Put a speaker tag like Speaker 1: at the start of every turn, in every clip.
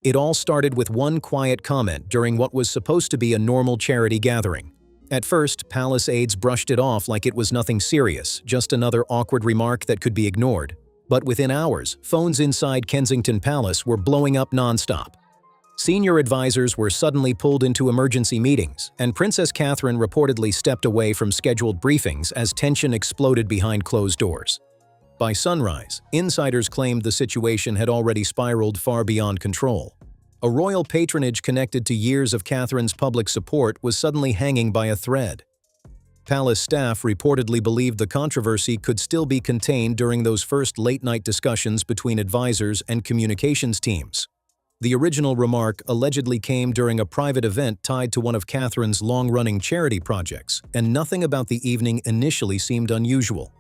Speaker 1: It all started with one quiet comment during what was supposed to be a normal charity gathering. At first, palace aides brushed it off like it was nothing serious, just another awkward remark that could be ignored. But within hours, phones inside Kensington Palace were blowing up non-stop. Senior advisors were suddenly pulled into emergency meetings, and Princess Catherine reportedly stepped away from scheduled briefings as tension exploded behind closed doors. By sunrise, insiders claimed the situation had already spiraled far beyond control. A royal patronage connected to years of Catherine's public support was suddenly hanging by a thread. Palace staff reportedly believed the controversy could still be contained during those first late-night discussions between advisors and communications teams. The original remark allegedly came during a private event tied to one of Catherine's long-running charity projects, and nothing about the evening initially seemed unusual.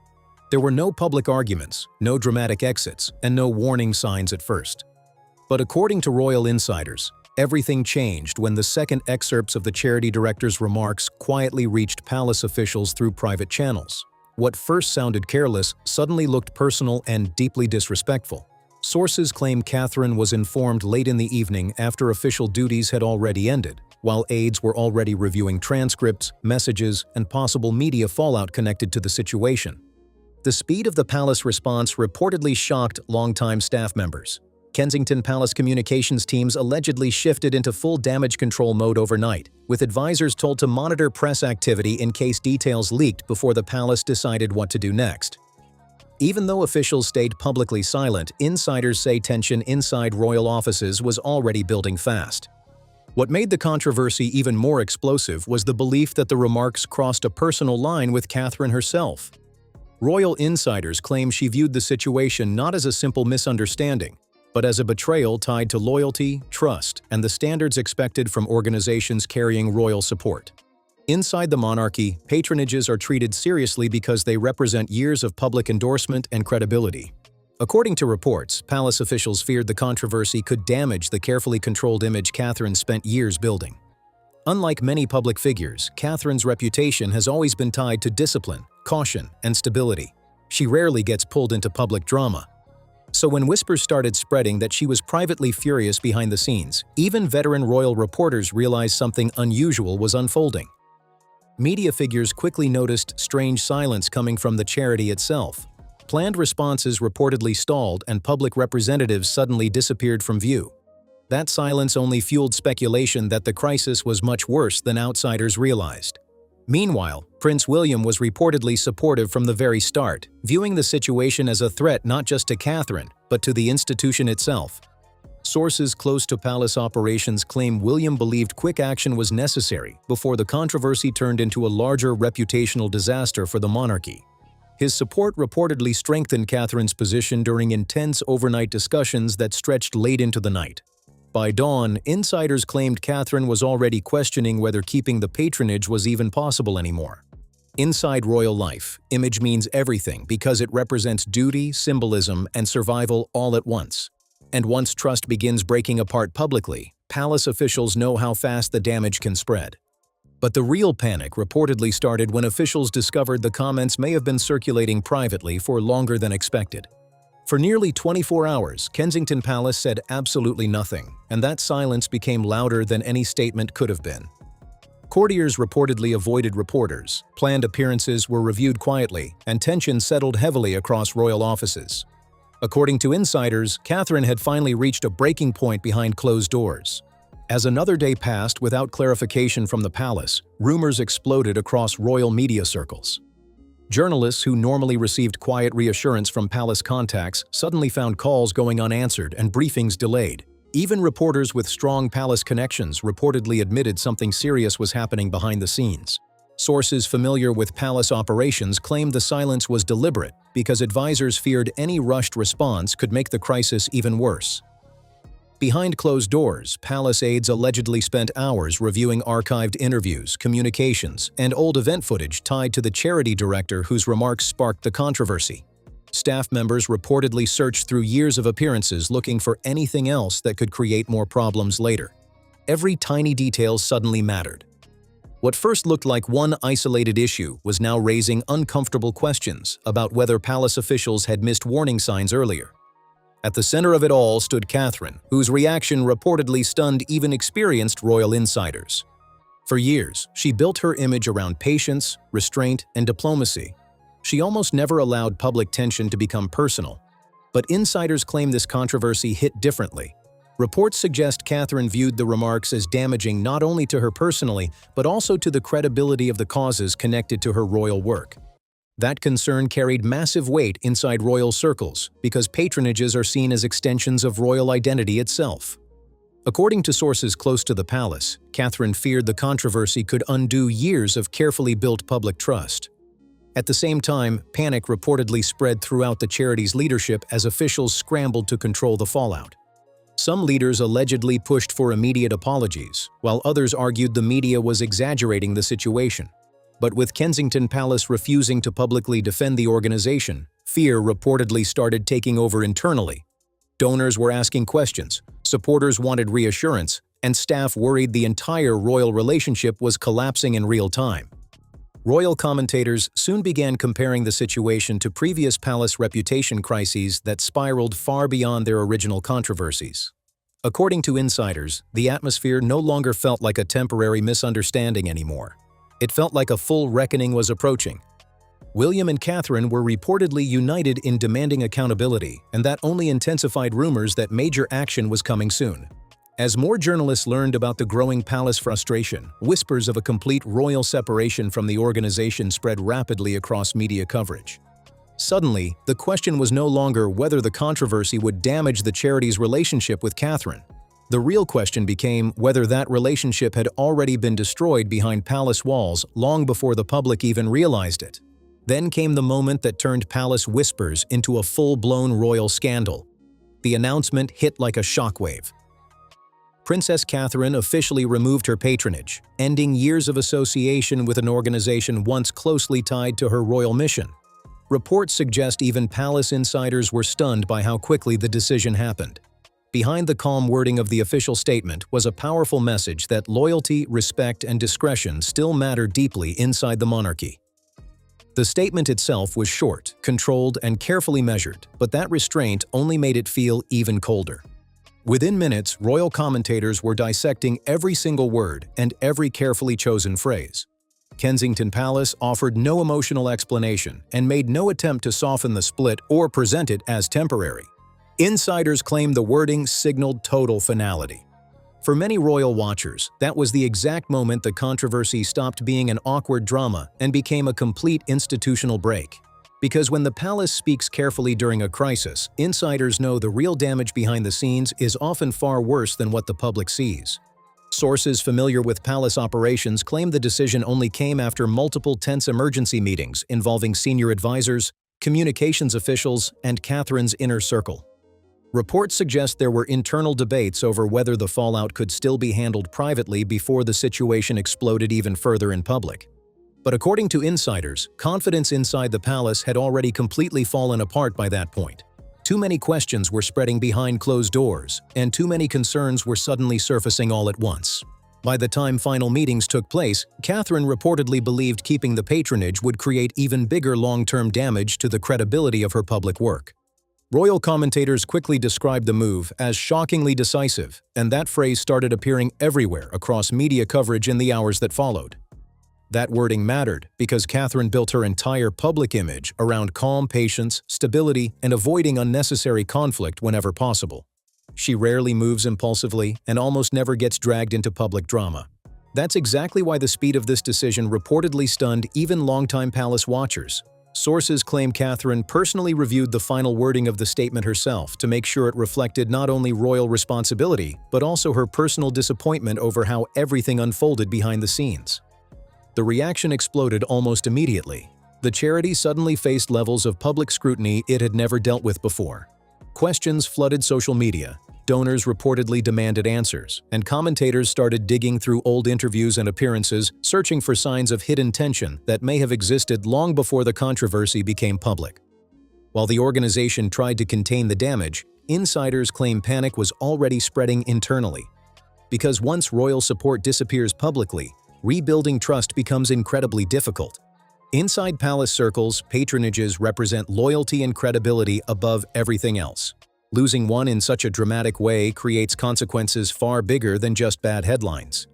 Speaker 1: There were no public arguments, no dramatic exits, and no warning signs at first. But according to royal insiders, everything changed when the second excerpts of the charity director's remarks quietly reached palace officials through private channels. What first sounded careless suddenly looked personal and deeply disrespectful. Sources claim Catherine was informed late in the evening after official duties had already ended, while aides were already reviewing transcripts, messages, and possible media fallout connected to the situation. The speed of the palace response reportedly shocked longtime staff members. Kensington Palace communications teams allegedly shifted into full damage control mode overnight, with advisors told to monitor press activity in case details leaked before the palace decided what to do next. Even though officials stayed publicly silent, insiders say tension inside royal offices was already building fast. What made the controversy even more explosive was the belief that the remarks crossed a personal line with Catherine herself. Royal insiders claim she viewed the situation not as a simple misunderstanding, but as a betrayal tied to loyalty, trust, and the standards expected from organizations carrying royal support. Inside the monarchy, patronages are treated seriously because they represent years of public endorsement and credibility. According to reports, palace officials feared the controversy could damage the carefully controlled image Catherine spent years building. Unlike many public figures, Catherine's reputation has always been tied to discipline, caution, and stability. She rarely gets pulled into public drama. So when whispers started spreading that she was privately furious behind the scenes, even veteran royal reporters realized something unusual was unfolding. Media figures quickly noticed strange silence coming from the charity itself. Planned responses reportedly stalled, and public representatives suddenly disappeared from view. That silence only fueled speculation that the crisis was much worse than outsiders realized. Meanwhile, Prince William was reportedly supportive from the very start, viewing the situation as a threat not just to Catherine, but to the institution itself. Sources close to palace operations claim William believed quick action was necessary before the controversy turned into a larger reputational disaster for the monarchy. His support reportedly strengthened Catherine's position during intense overnight discussions that stretched late into the night. By dawn, insiders claimed Catherine was already questioning whether keeping the patronage was even possible anymore. Inside royal life, image means everything because it represents duty, symbolism, and survival all at once. And once trust begins breaking apart publicly, palace officials know how fast the damage can spread. But the real panic reportedly started when officials discovered the comments may have been circulating privately for longer than expected. For nearly 24 hours, Kensington Palace said absolutely nothing, and that silence became louder than any statement could have been. Courtiers reportedly avoided reporters, planned appearances were reviewed quietly, and tension settled heavily across royal offices. According to insiders, Catherine had finally reached a breaking point behind closed doors. As another day passed without clarification from the palace, rumors exploded across royal media circles. Journalists who normally received quiet reassurance from palace contacts suddenly found calls going unanswered and briefings delayed. Even reporters with strong palace connections reportedly admitted something serious was happening behind the scenes. Sources familiar with palace operations claimed the silence was deliberate because advisors feared any rushed response could make the crisis even worse. Behind closed doors, palace aides allegedly spent hours reviewing archived interviews, communications, and old event footage tied to the charity director whose remarks sparked the controversy. Staff members reportedly searched through years of appearances looking for anything else that could create more problems later. Every tiny detail suddenly mattered. What first looked like one isolated issue was now raising uncomfortable questions about whether palace officials had missed warning signs earlier. At the center of it all stood Catherine, whose reaction reportedly stunned even experienced royal insiders. For years, she built her image around patience, restraint, and diplomacy. She almost never allowed public tension to become personal. But insiders claim this controversy hit differently. Reports suggest Catherine viewed the remarks as damaging not only to her personally, but also to the credibility of the causes connected to her royal work. That concern carried massive weight inside royal circles because patronages are seen as extensions of royal identity itself. According to sources close to the palace, Catherine feared the controversy could undo years of carefully built public trust. At the same time, panic reportedly spread throughout the charity's leadership as officials scrambled to control the fallout. Some leaders allegedly pushed for immediate apologies, while others argued the media was exaggerating the situation. But with Kensington Palace refusing to publicly defend the organization, fear reportedly started taking over internally. Donors were asking questions, supporters wanted reassurance, and staff worried the entire royal relationship was collapsing in real time. Royal commentators soon began comparing the situation to previous palace reputation crises that spiraled far beyond their original controversies. According to insiders, the atmosphere no longer felt like a temporary misunderstanding anymore. It felt like a full reckoning was approaching. William and Catherine were reportedly united in demanding accountability, and that only intensified rumors that major action was coming soon. As more journalists learned about the growing palace frustration, whispers of a complete royal separation from the organization spread rapidly across media coverage. Suddenly, the question was no longer whether the controversy would damage the charity's relationship with Catherine. The real question became whether that relationship had already been destroyed behind palace walls long before the public even realized it. Then came the moment that turned palace whispers into a full-blown royal scandal. The announcement hit like a shockwave. Princess Catherine officially removed her patronage, ending years of association with an organization once closely tied to her royal mission. Reports suggest even palace insiders were stunned by how quickly the decision happened. Behind the calm wording of the official statement was a powerful message that loyalty, respect, and discretion still matter deeply inside the monarchy. The statement itself was short, controlled, and carefully measured, but that restraint only made it feel even colder. Within minutes, royal commentators were dissecting every single word and every carefully chosen phrase. Kensington Palace offered no emotional explanation and made no attempt to soften the split or present it as temporary. Insiders claimed the wording signaled total finality. For many royal watchers, that was the exact moment the controversy stopped being an awkward drama and became a complete institutional break. Because when the palace speaks carefully during a crisis, insiders know the real damage behind the scenes is often far worse than what the public sees. Sources familiar with palace operations claim the decision only came after multiple tense emergency meetings involving senior advisors, communications officials, and Catherine's inner circle. Reports suggest there were internal debates over whether the fallout could still be handled privately before the situation exploded even further in public. But according to insiders, confidence inside the palace had already completely fallen apart by that point. Too many questions were spreading behind closed doors, and too many concerns were suddenly surfacing all at once. By the time final meetings took place, Catherine reportedly believed keeping the patronage would create even bigger long-term damage to the credibility of her public work. Royal commentators quickly described the move as shockingly decisive, and that phrase started appearing everywhere across media coverage in the hours that followed. That wording mattered because Catherine built her entire public image around calm patience, stability, and avoiding unnecessary conflict whenever possible. She rarely moves impulsively and almost never gets dragged into public drama. That's exactly why the speed of this decision reportedly stunned even longtime palace watchers. Sources claim Catherine personally reviewed the final wording of the statement herself to make sure it reflected not only royal responsibility, but also her personal disappointment over how everything unfolded behind the scenes. The reaction exploded almost immediately. The charity suddenly faced levels of public scrutiny it had never dealt with before. Questions flooded social media, donors reportedly demanded answers, and commentators started digging through old interviews and appearances, searching for signs of hidden tension that may have existed long before the controversy became public. While the organization tried to contain the damage, insiders claim panic was already spreading internally. Because once royal support disappears publicly, rebuilding trust becomes incredibly difficult. Inside palace circles, patronages represent loyalty and credibility above everything else. Losing one in such a dramatic way creates consequences far bigger than just bad headlines.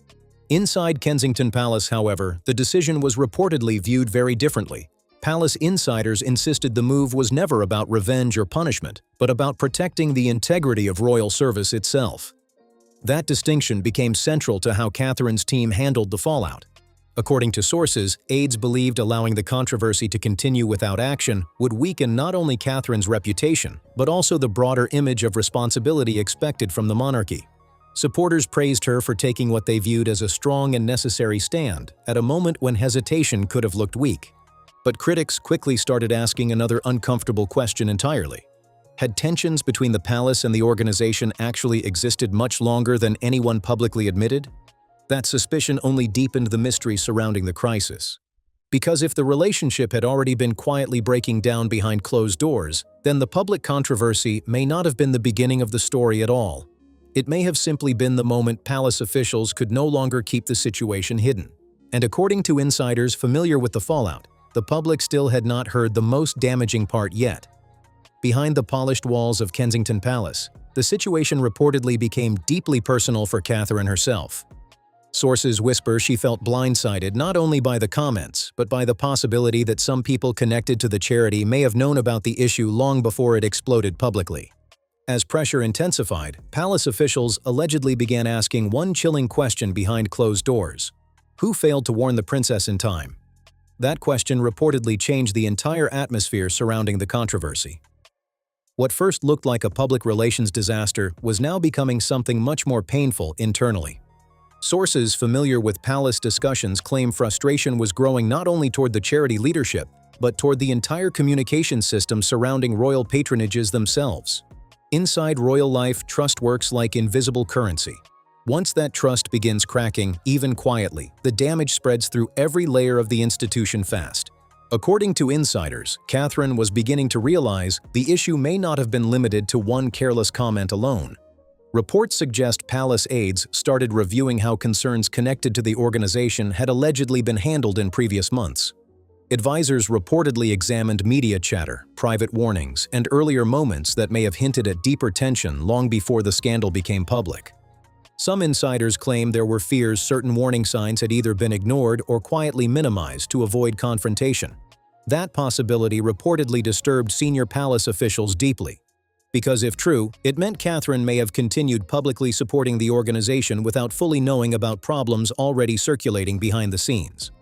Speaker 1: Inside Kensington Palace, however, the decision was reportedly viewed very differently. Palace insiders insisted the move was never about revenge or punishment, but about protecting the integrity of royal service itself. That distinction became central to how Catherine's team handled the fallout. According to sources, aides believed allowing the controversy to continue without action would weaken not only Catherine's reputation, but also the broader image of responsibility expected from the monarchy. Supporters praised her for taking what they viewed as a strong and necessary stand, at a moment when hesitation could have looked weak. But critics quickly started asking another uncomfortable question entirely. Had tensions between the palace and the organization actually existed much longer than anyone publicly admitted? That suspicion only deepened the mystery surrounding the crisis. Because if the relationship had already been quietly breaking down behind closed doors, then the public controversy may not have been the beginning of the story at all. It may have simply been the moment palace officials could no longer keep the situation hidden. And according to insiders familiar with the fallout, the public still had not heard the most damaging part yet. Behind the polished walls of Kensington Palace, the situation reportedly became deeply personal for Catherine herself. Sources whisper she felt blindsided not only by the comments, but by the possibility that some people connected to the charity may have known about the issue long before it exploded publicly. As pressure intensified, palace officials allegedly began asking one chilling question behind closed doors. Who failed to warn the princess in time? That question reportedly changed the entire atmosphere surrounding the controversy. What first looked like a public relations disaster was now becoming something much more painful internally. Sources familiar with palace discussions claim frustration was growing not only toward the charity leadership, but toward the entire communication system surrounding royal patronages themselves. Inside royal life, trust works like invisible currency. Once that trust begins cracking, even quietly, the damage spreads through every layer of the institution fast. According to insiders, Catherine was beginning to realize the issue may not have been limited to one careless comment alone. Reports suggest palace aides started reviewing how concerns connected to the organization had allegedly been handled in previous months. Advisors reportedly examined media chatter, private warnings, and earlier moments that may have hinted at deeper tension long before the scandal became public. Some insiders claim there were fears certain warning signs had either been ignored or quietly minimized to avoid confrontation. That possibility reportedly disturbed senior palace officials deeply. Because if true, it meant Catherine may have continued publicly supporting the organization without fully knowing about problems already circulating behind the scenes.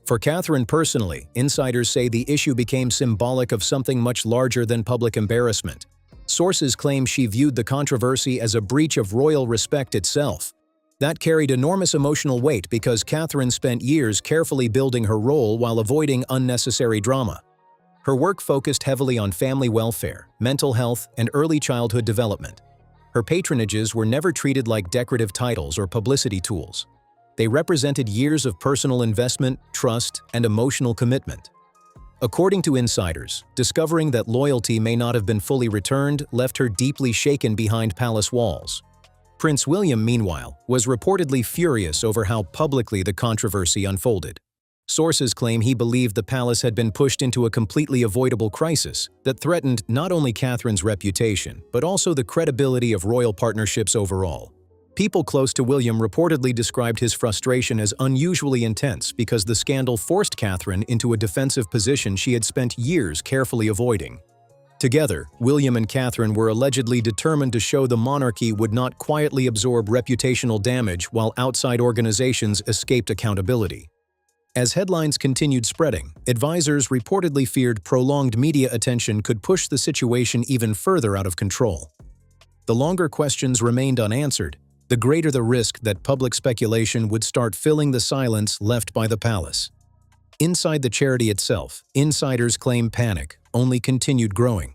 Speaker 1: For Catherine personally, insiders say the issue became symbolic of something much larger than public embarrassment. Sources claim she viewed the controversy as a breach of royal respect itself. That carried enormous emotional weight because Catherine spent years carefully building her role while avoiding unnecessary drama. Her work focused heavily on family welfare, mental health, and early childhood development. Her patronages were never treated like decorative titles or publicity tools. They represented years of personal investment, trust, and emotional commitment. According to insiders, discovering that loyalty may not have been fully returned left her deeply shaken behind palace walls. Prince William, meanwhile, was reportedly furious over how publicly the controversy unfolded. Sources claim he believed the palace had been pushed into a completely avoidable crisis that threatened not only Catherine's reputation, but also the credibility of royal partnerships overall. People close to William reportedly described his frustration as unusually intense because the scandal forced Catherine into a defensive position she had spent years carefully avoiding. Together, William and Catherine were allegedly determined to show the monarchy would not quietly absorb reputational damage while outside organizations escaped accountability. As headlines continued spreading, advisors reportedly feared prolonged media attention could push the situation even further out of control. The longer questions remained unanswered, the greater the risk that public speculation would start filling the silence left by the palace. Inside the charity itself, insiders claim panic only continued growing.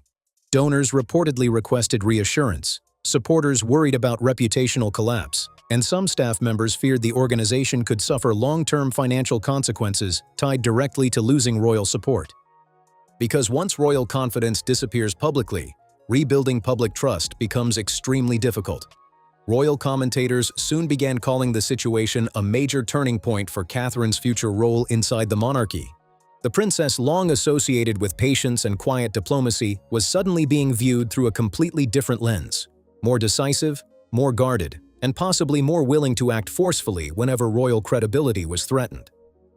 Speaker 1: Donors reportedly requested reassurance, supporters worried about reputational collapse, and some staff members feared the organization could suffer long-term financial consequences tied directly to losing royal support. Because once royal confidence disappears publicly, rebuilding public trust becomes extremely difficult. Royal commentators soon began calling the situation a major turning point for Catherine's future role inside the monarchy. The princess, long associated with patience and quiet diplomacy, was suddenly being viewed through a completely different lens. More decisive, more guarded, and possibly more willing to act forcefully whenever royal credibility was threatened.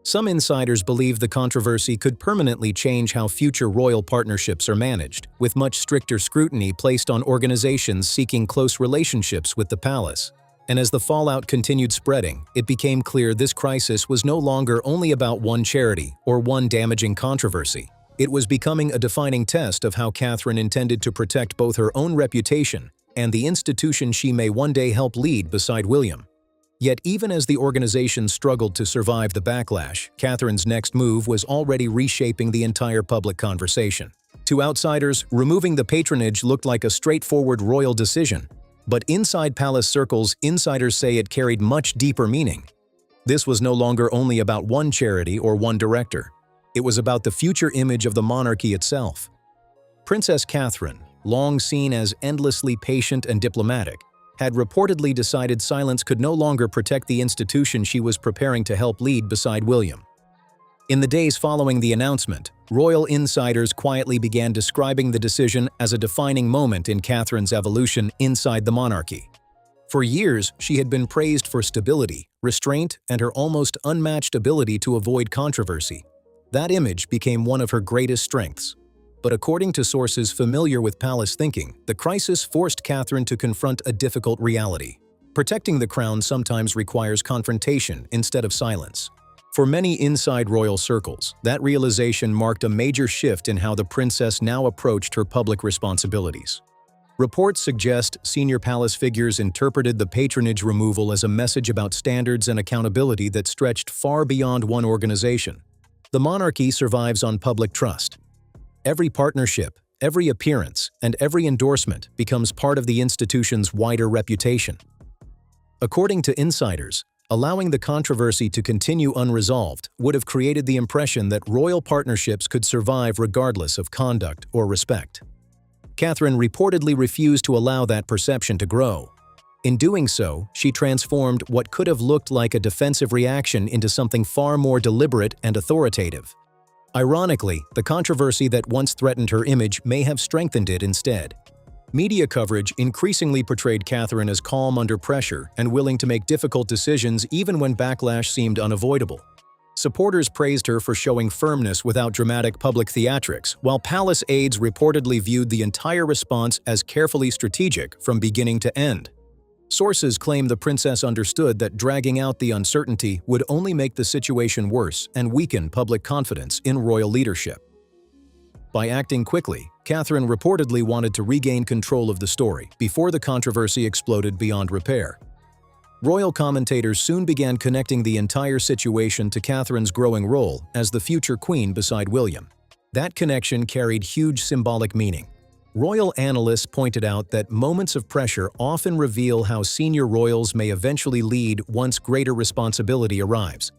Speaker 1: Some insiders believe the controversy could permanently change how future royal partnerships are managed, with much stricter scrutiny placed on organizations seeking close relationships with the palace. And as the fallout continued spreading, it became clear this crisis was no longer only about one charity or one damaging controversy. It was becoming a defining test of how Catherine intended to protect both her own reputation and the institution she may one day help lead beside William. Yet even as the organization struggled to survive the backlash, Catherine's next move was already reshaping the entire public conversation. To outsiders, removing the patronage looked like a straightforward royal decision. But inside palace circles, insiders say it carried much deeper meaning. This was no longer only about one charity or one director. It was about the future image of the monarchy itself. Princess Catherine, long seen as endlessly patient and diplomatic, had reportedly decided silence could no longer protect the institution she was preparing to help lead beside William. In the days following the announcement, royal insiders quietly began describing the decision as a defining moment in Catherine's evolution inside the monarchy. For years, she had been praised for stability, restraint, and her almost unmatched ability to avoid controversy. That image became one of her greatest strengths. But according to sources familiar with palace thinking, the crisis forced Catherine to confront a difficult reality. Protecting the crown sometimes requires confrontation instead of silence. For many inside royal circles, that realization marked a major shift in how the princess now approached her public responsibilities. Reports suggest senior palace figures interpreted the patronage removal as a message about standards and accountability that stretched far beyond one organization. The monarchy survives on public trust. Every partnership, every appearance, and every endorsement becomes part of the institution's wider reputation. According to insiders, allowing the controversy to continue unresolved would have created the impression that royal partnerships could survive regardless of conduct or respect. Catherine reportedly refused to allow that perception to grow. In doing so, she transformed what could have looked like a defensive reaction into something far more deliberate and authoritative. Ironically, the controversy that once threatened her image may have strengthened it instead. Media coverage increasingly portrayed Catherine as calm under pressure and willing to make difficult decisions even when backlash seemed unavoidable. Supporters praised her for showing firmness without dramatic public theatrics, while palace aides reportedly viewed the entire response as carefully strategic from beginning to end. Sources claim the princess understood that dragging out the uncertainty would only make the situation worse and weaken public confidence in royal leadership. By acting quickly, Catherine reportedly wanted to regain control of the story before the controversy exploded beyond repair. Royal commentators soon began connecting the entire situation to Catherine's growing role as the future queen beside William. That connection carried huge symbolic meaning. Royal analysts pointed out that moments of pressure often reveal how senior royals may eventually lead once greater responsibility arrives.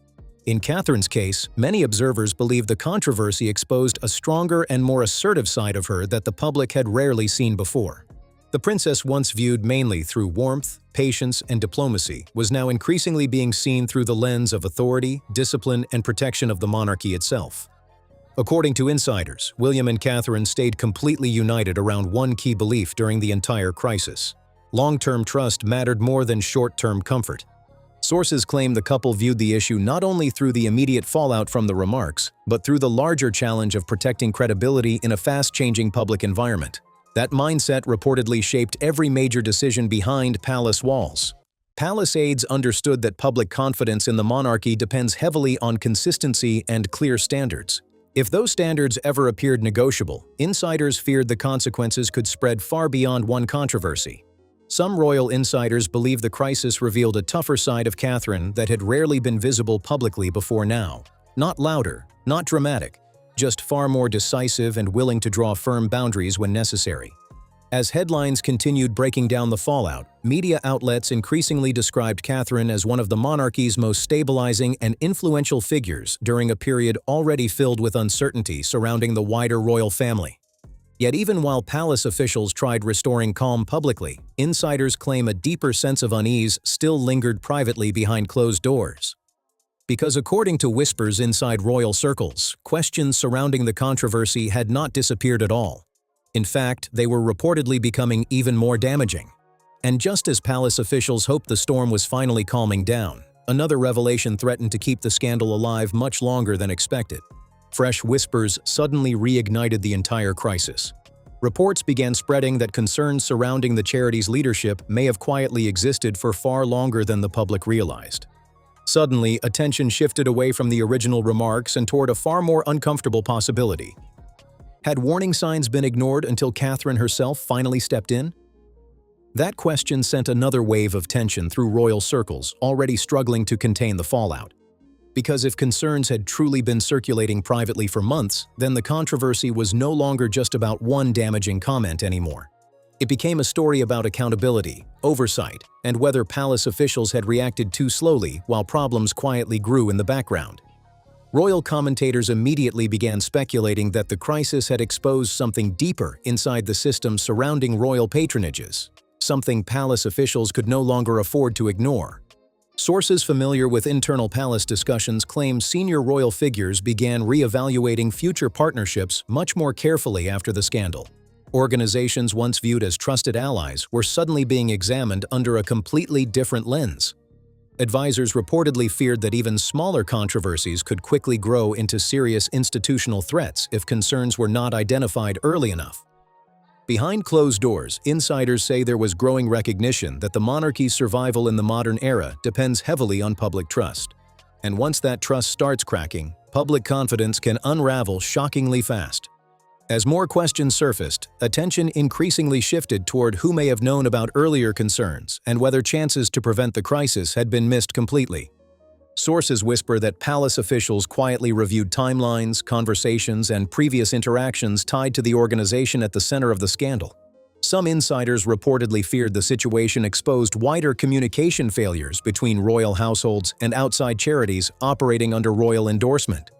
Speaker 1: In Catherine's case, many observers believe the controversy exposed a stronger and more assertive side of her that the public had rarely seen before. The princess, once viewed mainly through warmth, patience, and diplomacy, was now increasingly being seen through the lens of authority, discipline, and protection of the monarchy itself. According to insiders, William and Catherine stayed completely united around one key belief during the entire crisis. Long-term trust mattered more than short-term comfort. Sources claim the couple viewed the issue not only through the immediate fallout from the remarks, but through the larger challenge of protecting credibility in a fast-changing public environment. That mindset reportedly shaped every major decision behind palace walls. Palace aides understood that public confidence in the monarchy depends heavily on consistency and clear standards. If those standards ever appeared negotiable, insiders feared the consequences could spread far beyond one controversy. Some royal insiders believe the crisis revealed a tougher side of Catherine that had rarely been visible publicly before now. Not louder, not dramatic, just far more decisive and willing to draw firm boundaries when necessary. As headlines continued breaking down the fallout, media outlets increasingly described Catherine as one of the monarchy's most stabilizing and influential figures during a period already filled with uncertainty surrounding the wider royal family. Yet even while palace officials tried restoring calm publicly, insiders claim a deeper sense of unease still lingered privately behind closed doors. Because according to whispers inside royal circles, questions surrounding the controversy had not disappeared at all. In fact, they were reportedly becoming even more damaging. And just as palace officials hoped the storm was finally calming down, another revelation threatened to keep the scandal alive much longer than expected. Fresh whispers suddenly reignited the entire crisis. Reports began spreading that concerns surrounding the charity's leadership may have quietly existed for far longer than the public realized. Suddenly, attention shifted away from the original remarks and toward a far more uncomfortable possibility. Had warning signs been ignored until Catherine herself finally stepped in? That question sent another wave of tension through royal circles, already struggling to contain the fallout. Because if concerns had truly been circulating privately for months, then the controversy was no longer just about one damaging comment anymore. It became a story about accountability, oversight, and whether palace officials had reacted too slowly while problems quietly grew in the background. Royal commentators immediately began speculating that the crisis had exposed something deeper inside the system surrounding royal patronages, something palace officials could no longer afford to ignore. Sources familiar with internal palace discussions claim senior royal figures began re-evaluating future partnerships much more carefully after the scandal. Organizations once viewed as trusted allies were suddenly being examined under a completely different lens. Advisors reportedly feared that even smaller controversies could quickly grow into serious institutional threats if concerns were not identified early enough. Behind closed doors, insiders say there was growing recognition that the monarchy's survival in the modern era depends heavily on public trust. And once that trust starts cracking, public confidence can unravel shockingly fast. As more questions surfaced, attention increasingly shifted toward who may have known about earlier concerns and whether chances to prevent the crisis had been missed completely. Sources whisper that palace officials quietly reviewed timelines, conversations, and previous interactions tied to the organization at the center of the scandal. Some insiders reportedly feared the situation exposed wider communication failures between royal households and outside charities operating under royal endorsement.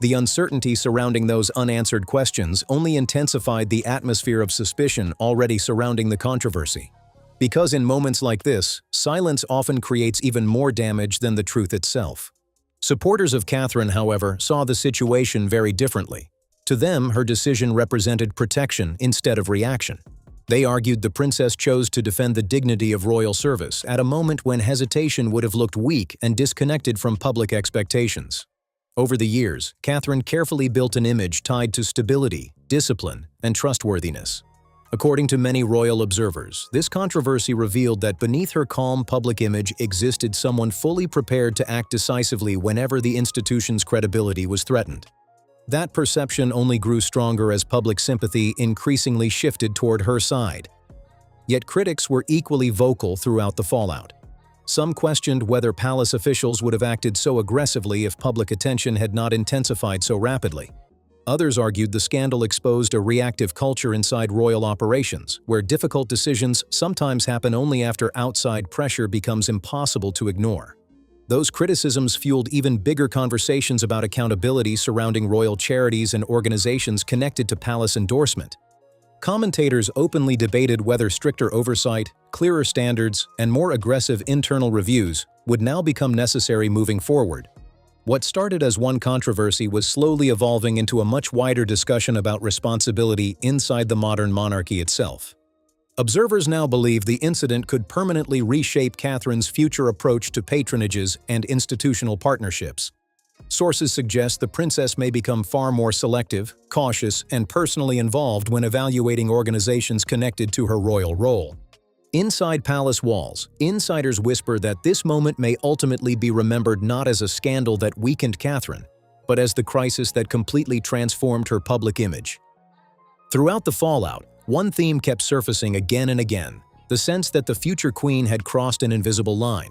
Speaker 1: The uncertainty surrounding those unanswered questions only intensified the atmosphere of suspicion already surrounding the controversy. Because in moments like this, silence often creates even more damage than the truth itself. Supporters of Catherine, however, saw the situation very differently. To them, her decision represented protection instead of reaction. They argued the princess chose to defend the dignity of royal service at a moment when hesitation would have looked weak and disconnected from public expectations. Over the years, Catherine carefully built an image tied to stability, discipline, and trustworthiness. According to many royal observers, this controversy revealed that beneath her calm public image existed someone fully prepared to act decisively whenever the institution's credibility was threatened. That perception only grew stronger as public sympathy increasingly shifted toward her side. Yet critics were equally vocal throughout the fallout. Some questioned whether palace officials would have acted so aggressively if public attention had not intensified so rapidly. Others argued the scandal exposed a reactive culture inside royal operations, where difficult decisions sometimes happen only after outside pressure becomes impossible to ignore. Those criticisms fueled even bigger conversations about accountability surrounding royal charities and organizations connected to palace endorsement. Commentators openly debated whether stricter oversight, clearer standards, and more aggressive internal reviews would now become necessary moving forward. What started as one controversy was slowly evolving into a much wider discussion about responsibility inside the modern monarchy itself. Observers now believe the incident could permanently reshape Catherine's future approach to patronages and institutional partnerships. Sources suggest the princess may become far more selective, cautious, and personally involved when evaluating organizations connected to her royal role. Inside palace walls, insiders whisper that this moment may ultimately be remembered not as a scandal that weakened Catherine, but as the crisis that completely transformed her public image. Throughout the fallout, one theme kept surfacing again and again: the sense that the future queen had crossed an invisible line.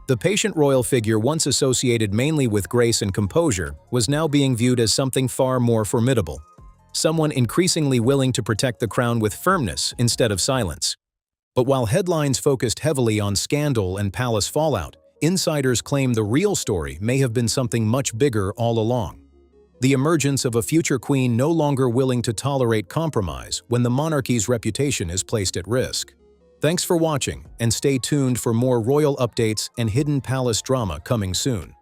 Speaker 1: The patient royal figure, once associated mainly with grace and composure, was now being viewed as something far more formidable. Someone increasingly willing to protect the crown with firmness instead of silence. But while headlines focused heavily on scandal and palace fallout, insiders claim the real story may have been something much bigger all along. The emergence of a future queen no longer willing to tolerate compromise when the monarchy's reputation is placed at risk. Thanks for watching, and stay tuned for more royal updates and hidden palace drama coming soon.